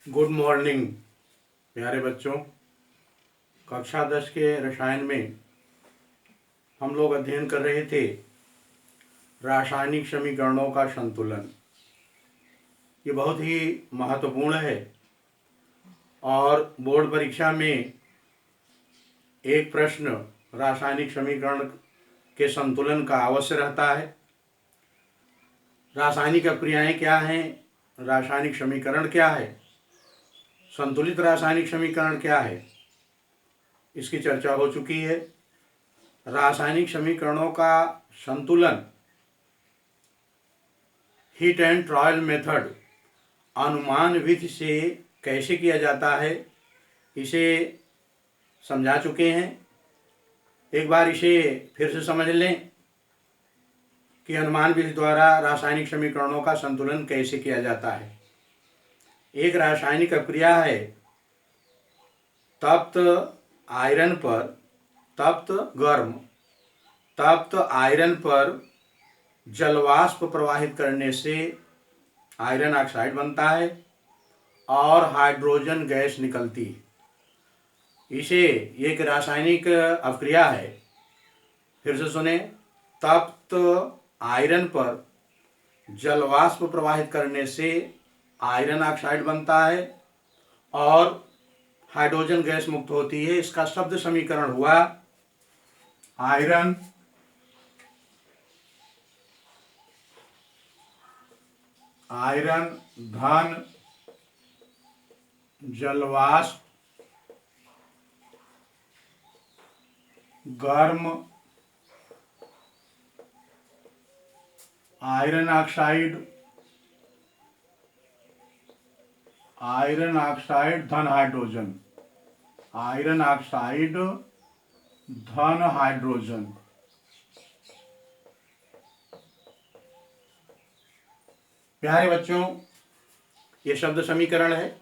Good morning प्यारे बच्चों। कक्षा 10 के रसायन में हम लोग अध्ययन कर रहे थे रासायनिक समीकरणों का संतुलन। ये बहुत ही महत्वपूर्ण है और बोर्ड परीक्षा में एक प्रश्न रासायनिक समीकरण के संतुलन का अवश्य रहता है। रासायनिक अभिक्रियाएं क्या हैं, रासायनिक समीकरण क्या है, संतुलित रासायनिक समीकरण क्या है, इसकी चर्चा हो चुकी है। रासायनिक समीकरणों का संतुलन हीट एंड ट्रायल मेथड अनुमान विधि से कैसे किया जाता है, इसे समझा चुके हैं। एक बार इसे फिर से समझ लें कि अनुमान विधि द्वारा रासायनिक समीकरणों का संतुलन कैसे किया जाता है। एक रासायनिक अभिक्रिया है तप्त आयरन पर तप्त आयरन पर जलवाष्प प्रवाहित करने से आयरन ऑक्साइड बनता है और हाइड्रोजन गैस निकलती है। इसे एक रासायनिक अभिक्रिया है। फिर से सुने, तप्त आयरन पर जलवाष्प प्रवाहित करने से आयरन ऑक्साइड बनता है और हाइड्रोजन गैस मुक्त होती है। इसका शब्द समीकरण हुआ आयरन धन जलवाष्प गर्म आयरन ऑक्साइड धन हाइड्रोजन, आयरन ऑक्साइड धन हाइड्रोजन। प्यारे बच्चों, ये शब्द समीकरण है।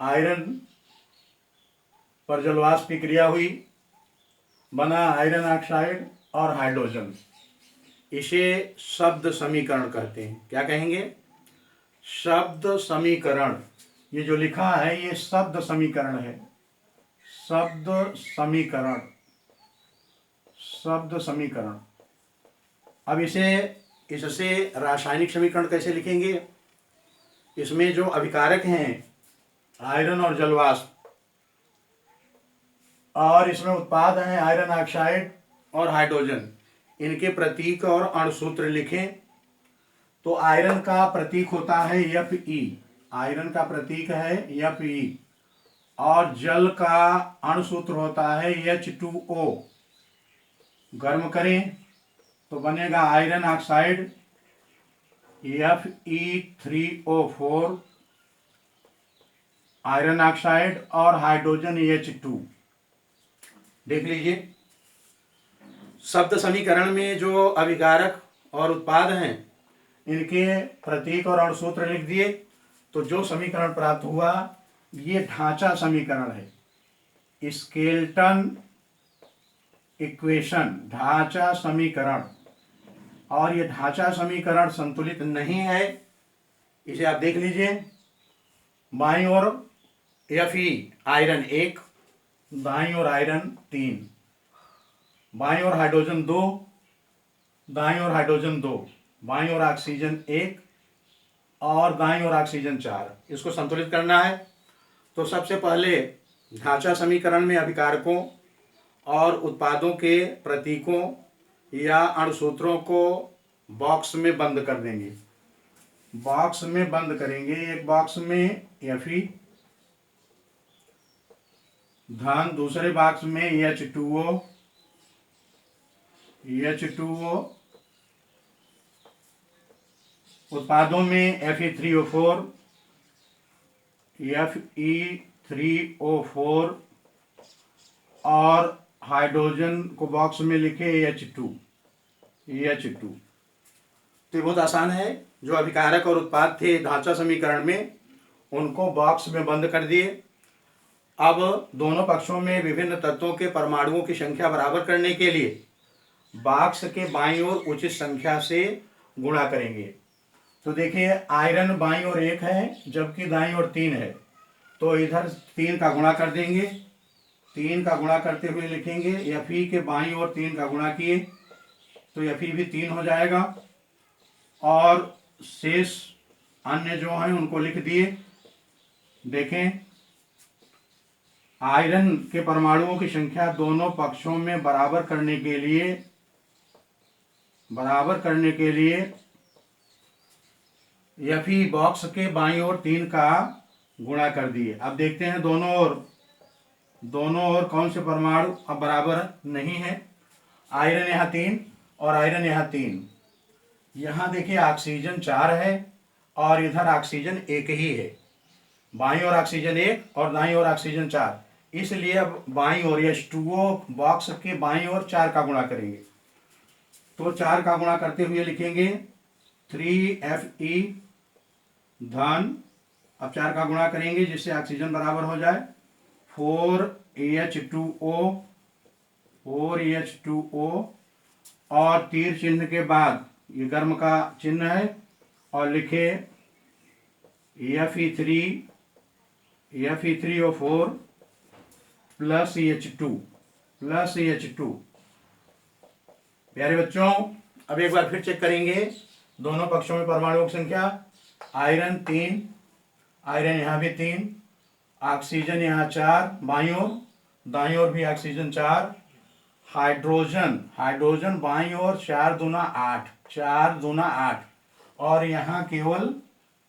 आयरन पर जलवाष्प की क्रिया हुई, बना आयरन ऑक्साइड और हाइड्रोजन। इसे शब्द समीकरण कहते हैं। क्या कहेंगे? शब्द समीकरण। ये जो लिखा है ये शब्द समीकरण है। शब्द समीकरण। अब इससे रासायनिक समीकरण कैसे लिखेंगे? इसमें जो अभिकारक हैं आयरन और जलवाष्प, और इसमें उत्पाद हैं आयरन ऑक्साइड और हाइड्रोजन, इनके प्रतीक और अणुसूत्र लिखें। तो आयरन का प्रतीक होता है Fe, आयरन का प्रतीक है Fe, और जल का अणुसूत्र होता है H2O। गर्म करें तो बनेगा iron oxide Fe3O4, iron oxide और हाइड्रोजन H2। देख लीजिए, शब्द समीकरण में जो अभिकारक और उत्पाद हैं इनके प्रतीक और अणुसूत्र लिख दिए तो जो समीकरण प्राप्त हुआ ये ढांचा समीकरण है। स्केलेटन इक्वेशन, ढांचा समीकरण। और ये ढांचा समीकरण संतुलित नहीं है। इसे आप देख लीजिए, बाईं ओर Fe आयरन 1, दाईं ओर आयरन 3, बाईं ओर हाइड्रोजन 2, दाईं ओर हाइड्रोजन 2, बाईं ओर ऑक्सीजन 1 और दाईं ओर ऑक्सीजन 4। इसको संतुलित करना है तो सबसे पहले ढांचा समीकरण में अभिकारकों और उत्पादों के प्रतीकों या अणुसूत्रों को बॉक्स में बंद कर देंगे। बॉक्स में बंद करेंगे। एक बॉक्स में Fe धन, दूसरे बॉक्स में H2O, उत्पादों में Fe3O4, और हाइड्रोजन को बॉक्स में लिखे H2। तो ये बहुत आसान है। जो अभिकारक और उत्पाद थे ढांचा समीकरण में उनको बॉक्स में बंद कर दिए। अब दोनों पक्षों में विभिन्न तत्वों के परमाणुओं की संख्या बराबर करने के लिए बॉक्स के बाईं ओर उचित संख्या से गुणा करेंगे। तो देखिए आयरन बाईं ओर 1 है जबकि दाईं ओर 3 है, तो इधर 3 का गुणा कर देंगे। 3 का गुणा करते हुए लिखेंगे Fe के बाईं ओर 3 का गुणा किए तो Fe भी 3 हो जाएगा, और शेष अन्य जो हैं उनको लिख दिए। देखें आयरन के परमाणुओं की संख्या दोनों पक्षों में बराबर करने के लिए Fe बॉक्स के बाईं ओर 3 का गुणा कर दिए। अब देखते हैं दोनों ओर कौन से परमाणु अब बराबर नहीं है। आयरन यहाँ 3 और आयरन यहाँ 3। यहाँ देखिए ऑक्सीजन 4 है और इधर ऑक्सीजन 1 ही है। बाईं ओर ऑक्सीजन 1 और दाईं ओर ऑक्सीजन 4, इसलिए अब बाईं ओर H2O बॉक्स के बाईं ओर 4 का गुणा करेंगे। तो 4 का गुणा करते हुए लिखेंगे 3Fe धन, अब 4 का गुणा करेंगे जिससे ऑक्सीजन बराबर हो जाए 4H2O और तीर चिन्ह के बाद ये गर्म का चिन्ह है और लिखे Fe3O4 प्लस H2। प्यारे बच्चों अब एक बार फिर चेक करेंगे दोनों पक्षों में परमाणुओं की संख्या। आयरन 3, आयरन यहाँ भी 3, ऑक्सीजन यहाँ 4 बाईं ओर, दाईं ओर भी ऑक्सीजन 4, हाइड्रोजन बाईं ओर 4 दूना 8 और यहाँ केवल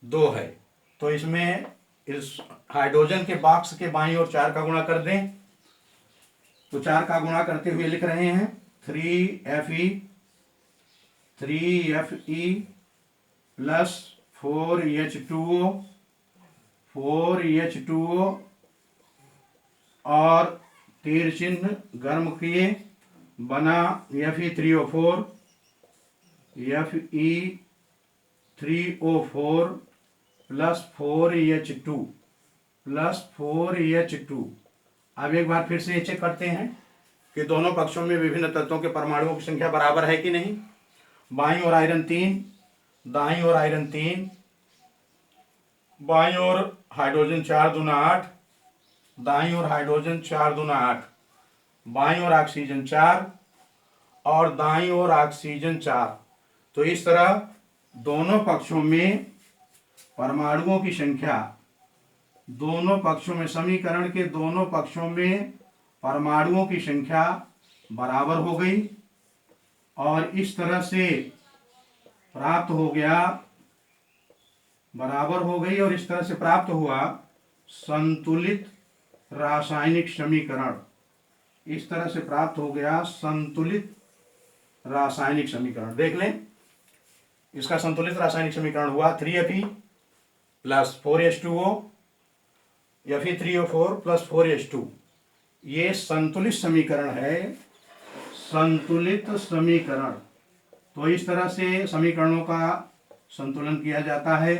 2 है। तो इसमें इस हाइड्रोजन के बॉक्स के बाईं ओर 4 का गुणा कर दें। तो 4 का गुणा करते हुए लिख रहे हैं 3Fe प्लस 4H2O और तीर चिन्ह गर्म किए बना Fe3O4 प्लस 4H2। अब एक बार फिर से चेक करते हैं कि दोनों पक्षों में विभिन्न तत्वों के परमाणुओं की संख्या बराबर है कि नहीं। बाईं ओर आयरन 3, दाईं ओर आयरन 3, बाईं ओर हाइड्रोजन 4 दूना 8, दाईं ओर हाइड्रोजन 4 दूना 8, बाईं ओर ऑक्सीजन 4 और दाईं ओर ऑक्सीजन 4। तो इस तरह दोनों पक्षों में परमाणुओं की संख्या, दोनों पक्षों में समीकरण के दोनों पक्षों में परमाणुओं की संख्या बराबर हो गई और इस तरह से प्राप्त हो गया, बराबर हो गई और इस तरह से प्राप्त हुआ संतुलित रासायनिक समीकरण। इस तरह से प्राप्त हो गया संतुलित रासायनिक समीकरण। देख लें इसका संतुलित रासायनिक समीकरण हुआ 3Fe plus 4H2O, Fe3O4 plus 4H2। ये संतुलित समीकरण है, संतुलित समीकरण। तो इस तरह से समीकरणों का संतुलन किया जाता है।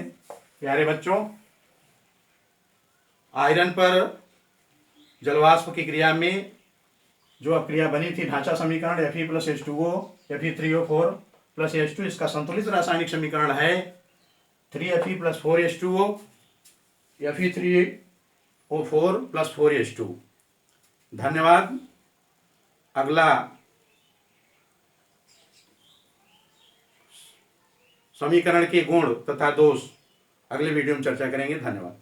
प्यारे बच्चों आयरन पर जलवाष्प की क्रिया में जो अक्रिया बनी थी ढांचा समीकरण Fe plus H2O Fe3O4 plus H2, इसका संतुलित रासायनिक समीकरण है 3Fe plus 4H2O Fe3O4 plus 4H2। धन्यवाद। अगला समीकरण के गुण तथा दोष अगले वीडियो में चर्चा करेंगे। धन्यवाद।